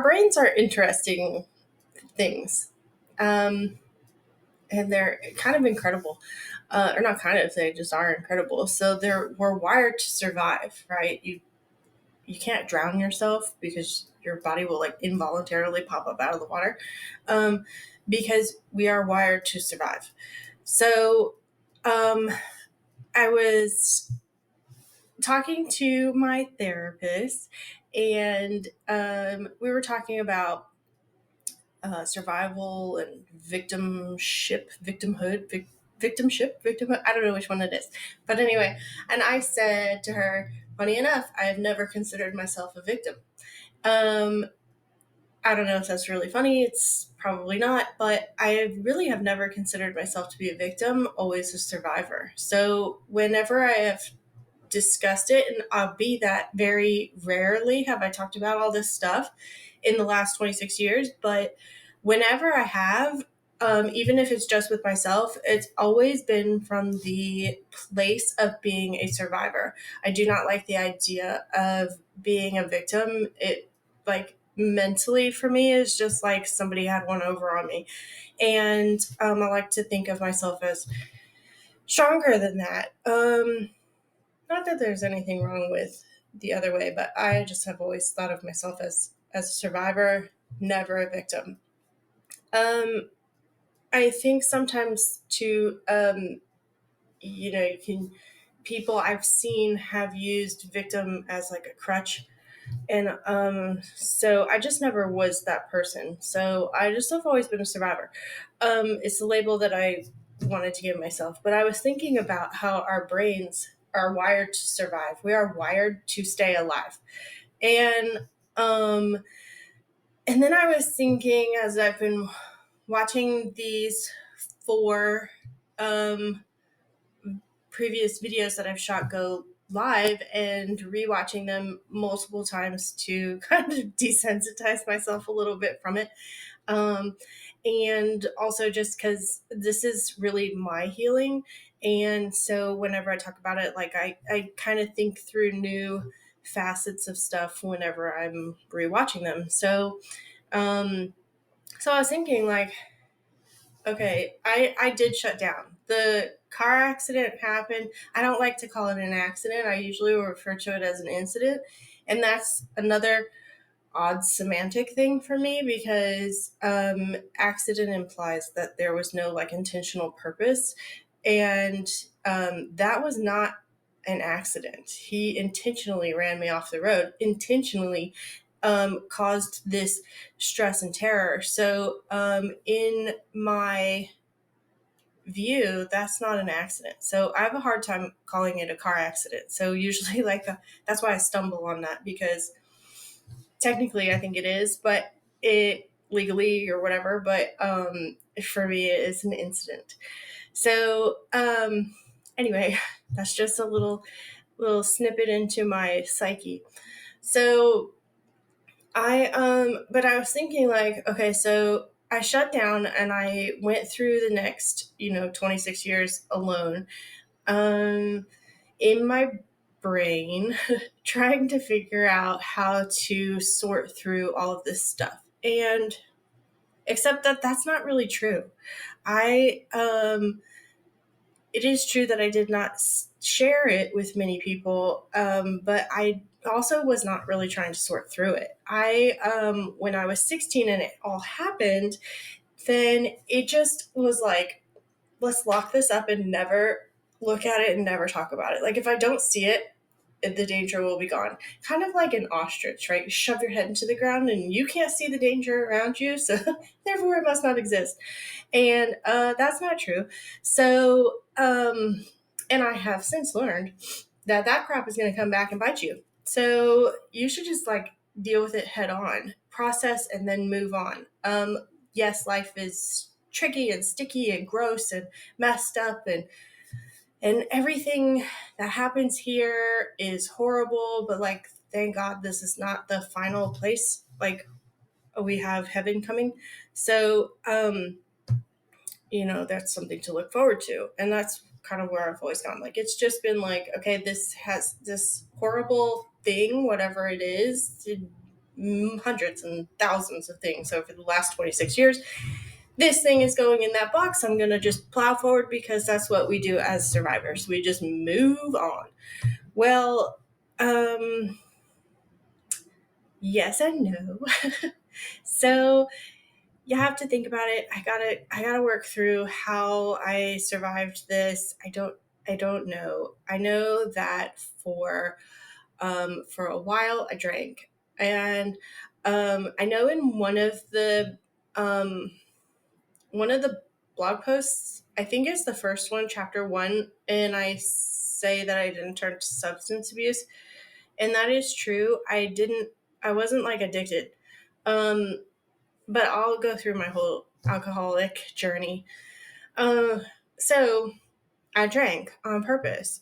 Brains are interesting things, um, and they're kind of incredible. Or not kind of, they just are incredible. So we're wired to survive, right? You can't drown yourself because your body will like involuntarily pop up out of the water, um, because we are wired to survive. So um, I was talking to my therapist, and we were talking about survival and victimhood. I don't know which one it is, but anyway. And I said to her, funny enough, I have never considered myself a victim. Um, I don't know if that's really funny. It's probably not, but I really have never considered myself to be a victim, always a survivor. So whenever I have discussed it, and I'll be that very rarely have I talked about all this stuff in the last 26 years, but whenever I have, even if it's just with myself, it's always been from the place of being a survivor. I do not like the idea of being a victim. It, like, mentally for me is just like somebody had one over on me. And I like to think of myself as stronger than that. Not that there's anything wrong with the other way, but I just have always thought of myself as a survivor, never a victim. Um, I think sometimes too, you can people I've seen have used victim as like a crutch, and so I just never was that person. So I just have always been a survivor. It's the label that I wanted to give myself. But I was thinking about how our brains are wired to survive. We are wired to stay alive, and um, and then I was thinking as I've been watching these four um, previous videos that I've shot go live and rewatching them multiple times to kind of desensitize myself a little bit from it. Um, and also just because this is really my healing. And so whenever I talk about it, like I kind of think through new facets of stuff whenever I'm rewatching them. Um, so I was thinking like, okay, I did shut down. The car accident happened. I don't like to call it an accident. I usually refer to it as an incident. And that's another odd semantic thing for me because accident implies that there was no like intentional purpose. And that was not an accident. He intentionally ran me off the road, intentionally caused this stress and terror. So, in my view, that's not an accident. So, I have a hard time calling it a car accident. So, usually, that's why I stumble on that because technically I think it is, but it legally or whatever, but for me, it is an incident. So, anyway, that's just a little snippet into my psyche. So but I was thinking like, okay, so I shut down and I went through the next, 26 years alone, um, in my brain, trying to figure out how to sort through all of this stuff. And except that that's not really true. I, it is true that I did not share it with many people, but I also was not really trying to sort through it. When I was 16 and it all happened, then it just was like, let's lock this up and never look at it and never talk about it. Like if I don't see it, the danger will be gone. Kind of like an ostrich, right? You shove your head into the ground and you can't see the danger around you, so therefore it must not exist. And that's not true. So, and I have since learned that that crap is going to come back and bite you. So you should just like deal with it head on, process, and then move on. Yes, life is tricky and sticky and gross and messed up, and everything that happens here is horrible, but like thank God this is not the final place. Like we have heaven coming. So that's something to look forward to. And that's kind of where I've always gone. Like, it's just been like, okay, this has this horrible thing, whatever it is, hundreds and thousands of things over the last 26 years. This thing is going in that box. I'm going to just plow forward because that's what we do as survivors. We just move on. Well, yes and no. So you have to think about it. I gotta work through how I survived this. I don't know. I know that for a while I drank, and I know in one of the blog posts, I think it's the first one, chapter 1, and I say that I didn't turn to substance abuse, and that is true. I wasn't like addicted. Um, but I'll go through my whole alcoholic journey. Uh, so I drank on purpose.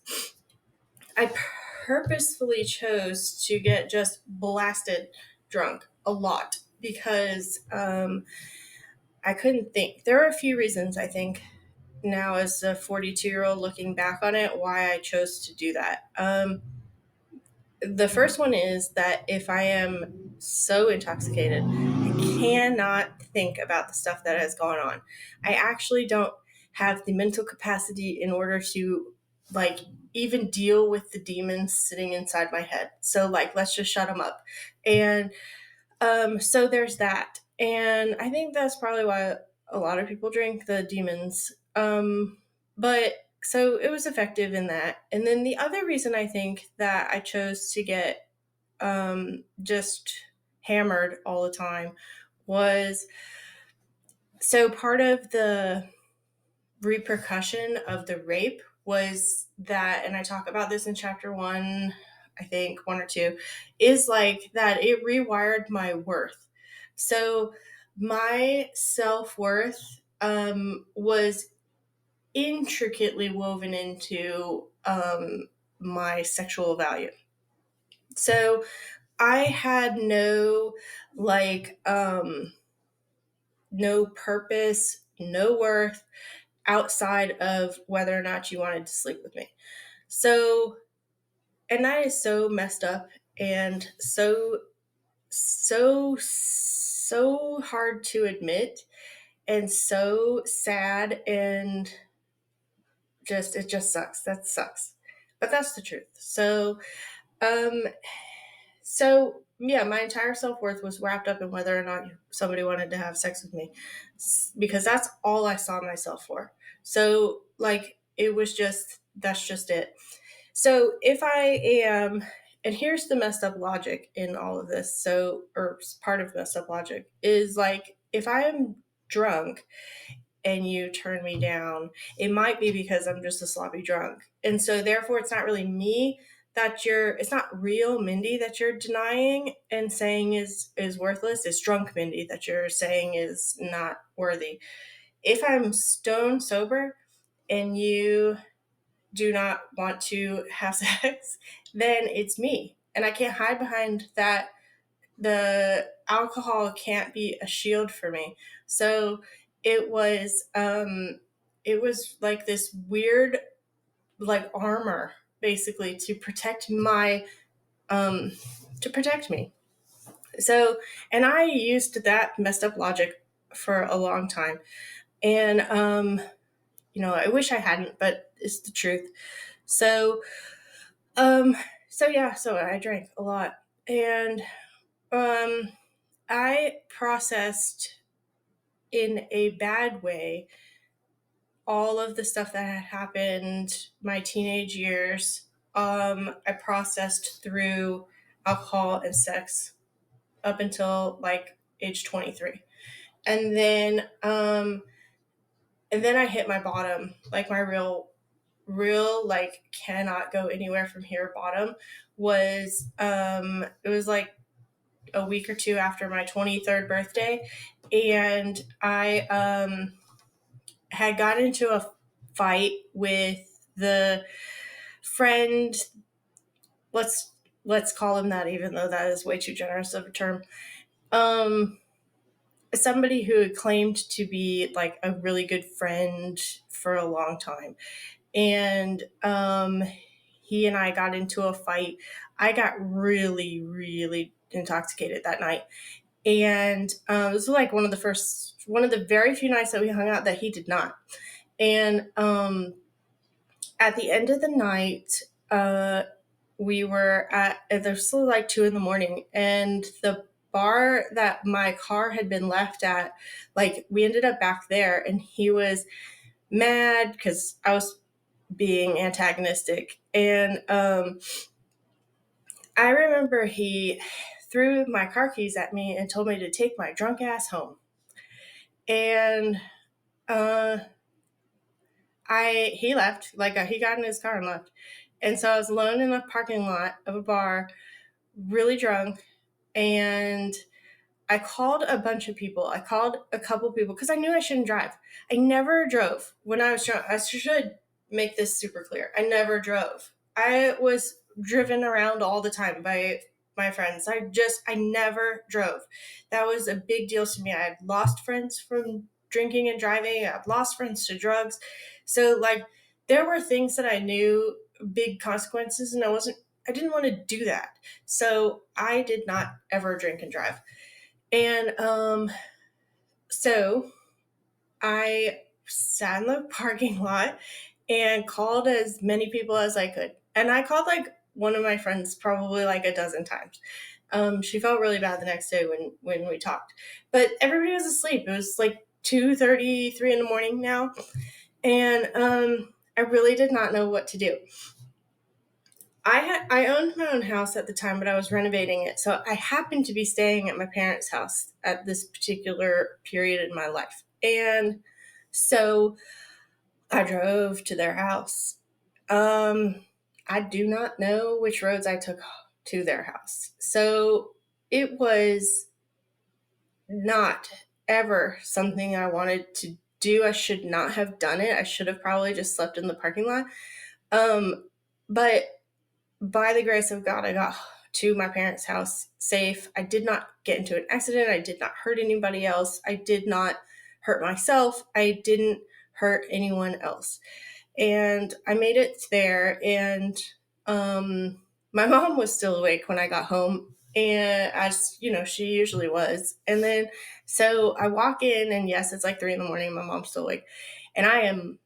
I purposefully chose to get just blasted drunk a lot because I couldn't think. There are a few reasons, I think, now as a 42-year-old looking back on it, why I chose to do that. The first one is that if I am so intoxicated, I cannot think about the stuff that has gone on. I actually don't have the mental capacity in order to like even deal with the demons sitting inside my head. So like let's just shut them up. And so there's that. And I think that's probably why a lot of people drink, the demons. But so it was effective in that. And then the other reason I think that I chose to get just hammered all the time was so part of the repercussion of the rape was that, and I talk about this in chapter 1, I think 1 or 2, is like that it rewired my worth. So my self-worth was intricately woven into my sexual value. So I had no like no purpose, no worth outside of whether or not you wanted to sleep with me. So, and that is so messed up and so hard to admit and so sad and just it just sucks. That sucks. But that's the truth. Um so yeah, my entire self-worth was wrapped up in whether or not somebody wanted to have sex with me because that's all I saw myself for. So like it was just that's just it. So if I am, and here's the messed up logic in all of this. So, or part of messed up logic is like, if I am drunk and you turn me down, it might be because I'm just a sloppy drunk. And so therefore it's not really me it's not real Mindy that you're denying and saying is worthless. It's drunk Mindy that you're saying is not worthy. If I'm stone sober and you do not want to have sex, then it's me. And I can't hide behind that. The alcohol can't be a shield for me. So it was like this weird like armor basically um to protect me. So and I used that messed up logic for a long time. And I wish I hadn't, but it's the truth. So Um, so I drank a lot and um I processed in a bad way all of the stuff that had happened my teenage years. I processed through alcohol and sex up until like age 23. And then I hit my bottom, like my real like cannot go anywhere from here bottom was it was like a week or two after my 23rd birthday, and I had gotten into a fight with the friend. Let's call him that, even though that is way too generous of a term. um Somebody who had claimed to be like a really good friend for a long time, and he and I got into a fight. I got really, really intoxicated that night. And this was like one of the very few nights that we hung out that he did not. And at the end of the night, we were at, there's still like 2 a.m, and the bar that my car had been left at, like, we ended up back there, and he was mad because I was being antagonistic. And I remember he threw my car keys at me and told me to take my drunk ass home. And he left, like, he got in his car and left. And so I was alone in a parking lot of a bar, really drunk, and I called a bunch of people. I called a couple people because I knew I shouldn't drive. I never drove when I was drunk. I should make this super clear. I never drove. I was driven around all the time by my friends. I never drove. That was a big deal to me. I had lost friends from drinking and driving. I've lost friends to drugs. So, like, there were things that I knew, big consequences, and I didn't want to do that. So I did not ever drink and drive. And so I sat in the parking lot and called as many people as I could. And I called like one of my friends probably like a dozen times. She felt really bad the next day when we talked. But everybody was asleep. It was like 2:30, 3 a.m. now. And I really did not know what to do. I owned my own house at the time, but I was renovating it. So I happened to be staying at my parents' house at this particular period in my life. And so I drove to their house. I do not know which roads I took to their house. So it was not ever something I wanted to do. I should not have done it. I should have probably just slept in the parking lot. But by the grace of God, I got to my parents' house safe. I did not get into an accident. I did not hurt anybody else. I did not hurt myself. I didn't hurt anyone else. And I made it there, and my mom was still awake when I got home, and as you know, she usually was. And then so I walk in, and yes, it's like 3 a.m. My mom's still awake, and I am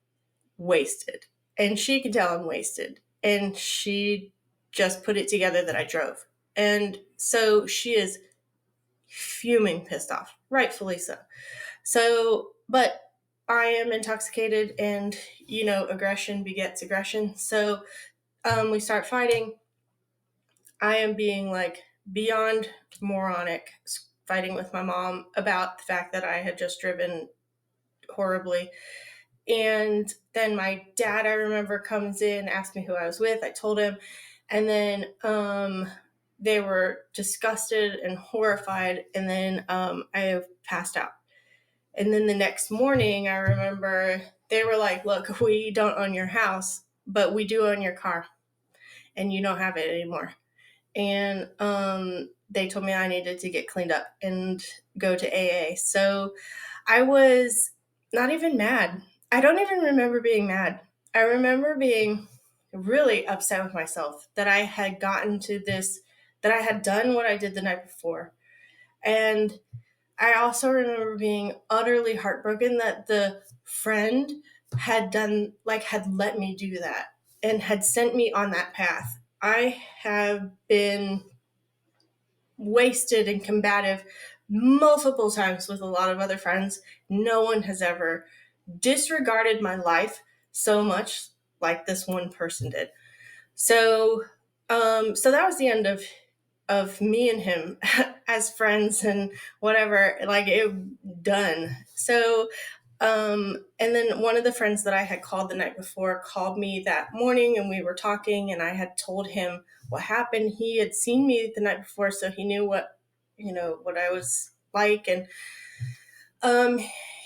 wasted. And she can tell I'm wasted. And she just put it together that I drove. And so she is fuming pissed off, rightfully so. So, but I am intoxicated, and, aggression begets aggression. So we start fighting. I am being like beyond moronic, fighting with my mom about the fact that I had just driven horribly. And then my dad, I remember, comes in, asked me who I was with. I told him. And then they were disgusted and horrified. And then I passed out. And then the next morning, I remember they were like, look, we don't own your house, but we do own your car. And you don't have it anymore. And they told me I needed to get cleaned up and go to AA. So I was not even mad. I don't even remember being mad. I remember being really upset with myself that I had gotten to this, that I had done what I did the night before. And I also remember being utterly heartbroken that the friend had let me do that and had sent me on that path. I have been wasted and combative multiple times with a lot of other friends. No one has ever disregarded my life so much like this one person did. So that was the end of me and him as friends and whatever, like, it done. So and then one of the friends that I had called the night before called me that morning, and we were talking, and I had told him what happened. He had seen me the night before, so he knew what I was like. And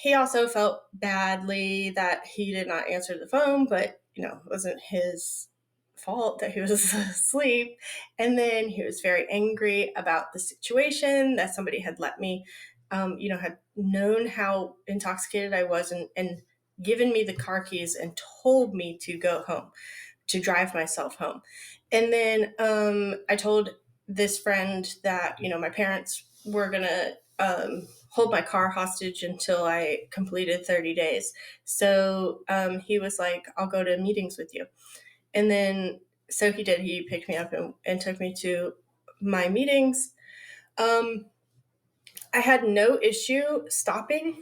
he also felt badly that he did not answer the phone, but it wasn't his fault that he was asleep. And then he was very angry about the situation that somebody had let me, had known how intoxicated I was, and given me the car keys and told me to go home, to drive myself home. And then I told this friend that, my parents were going to hold my car hostage until I completed 30 days. So he was like, I'll go to meetings with you. And then, so he did. He picked me up and took me to my meetings. I had no issue stopping.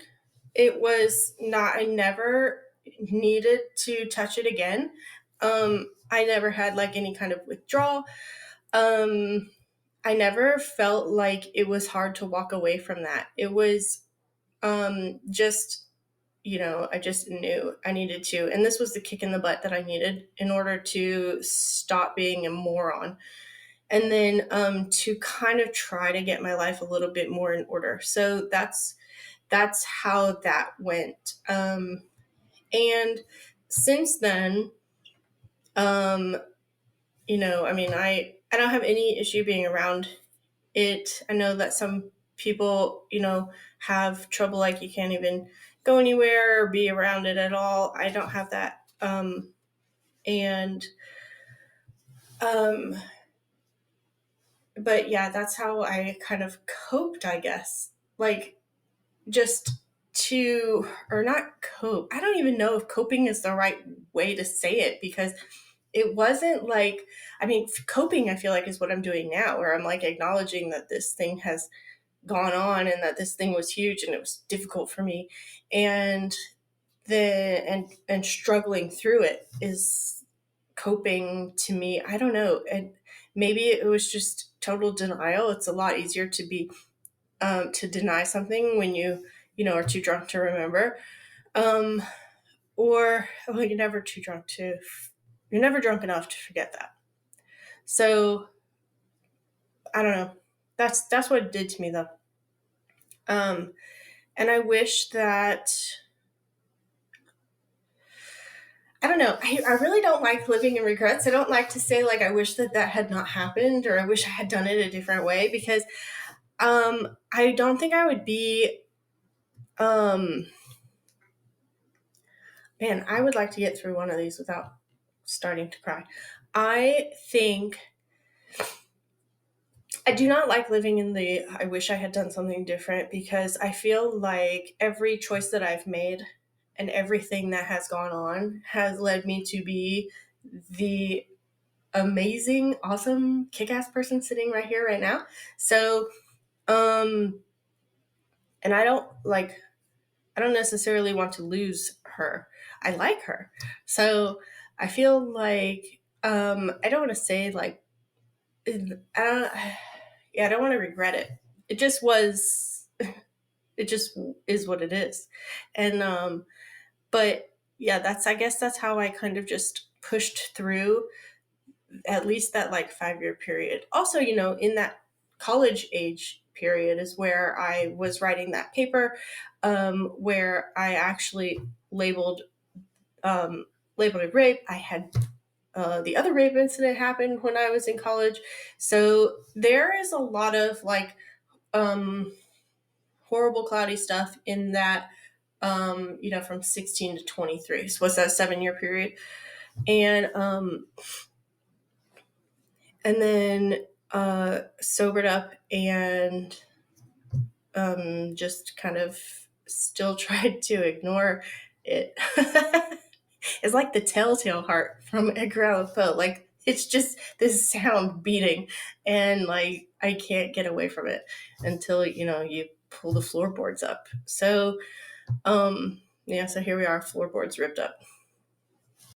It was not, I never needed to touch it again. I never had like any kind of withdrawal. Um, I never felt like it was hard to walk away from that. It was just, I just knew I needed to. And this was the kick in the butt that I needed in order to stop being a moron. And then to kind of try to get my life a little bit more in order. So that's how that went. And since then, um, I don't have any issue being around it. I know that some people, have trouble, like you can't even go anywhere or be around it at all. I don't have that. And um, but yeah, that's how I kind of coped, I guess. Like, just to, or not cope. I don't even know if coping is the right way to say it, because it wasn't like, coping, I feel like, is what I'm doing now, where I'm like acknowledging that this thing has gone on and that this thing was huge and it was difficult for me. And and struggling through it is coping to me. I don't know. And maybe it was just total denial. It's a lot easier to be to deny something when are too drunk to remember. Um, or well, you're never drunk enough to forget that. So I don't know. That's what it did to me, though. Um, and I wish that, I don't know. I really don't like living in regrets. I don't like to say like I wish that that had not happened, or I wish I had done it a different way, because I don't think I would be. Um, Man, I would like to get through one of these without starting to cry. I think I do not like living in the I wish I had done something different, because I feel like every choice that I've made and everything that has gone on has led me to be the amazing, awesome, kick-ass person sitting right here right now. So, um and I don't necessarily want to lose her. I like her. So, I feel like I don't want to say like I don't yeah, I don't want to regret it. It just was it just is what it is. And but yeah, I guess that's how I kind of just pushed through at least that like 5 year period. Also, in that college age period is where I was writing that paper, where I actually um, labeled it rape. I had the other rape incident happened when I was in college. So there is a lot of like um, horrible, cloudy stuff in that, from 16 to 23. So what's that 7 year period? And and then sobered up and just kind of still tried to ignore it. It's like the telltale heart from Edgar Allan Poe. Like, it's just this sound beating, and like I can't get away from it until you pull the floorboards up. So yeah, so here we are, floorboards ripped up.